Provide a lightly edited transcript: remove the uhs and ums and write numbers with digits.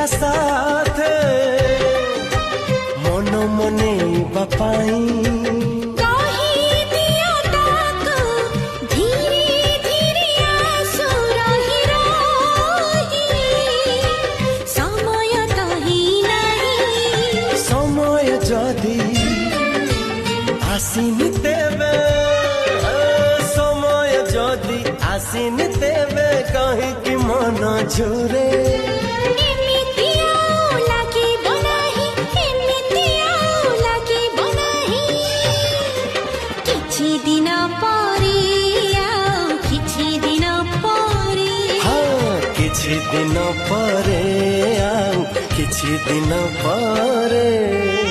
साथे मन मने बापाई आसिनी तेबे समय जदि आसिनी तेबे कहीं कि मन झुरे किछि दिन परे किछि दिन परे हाँ किछि दिन परे किछि दिन परे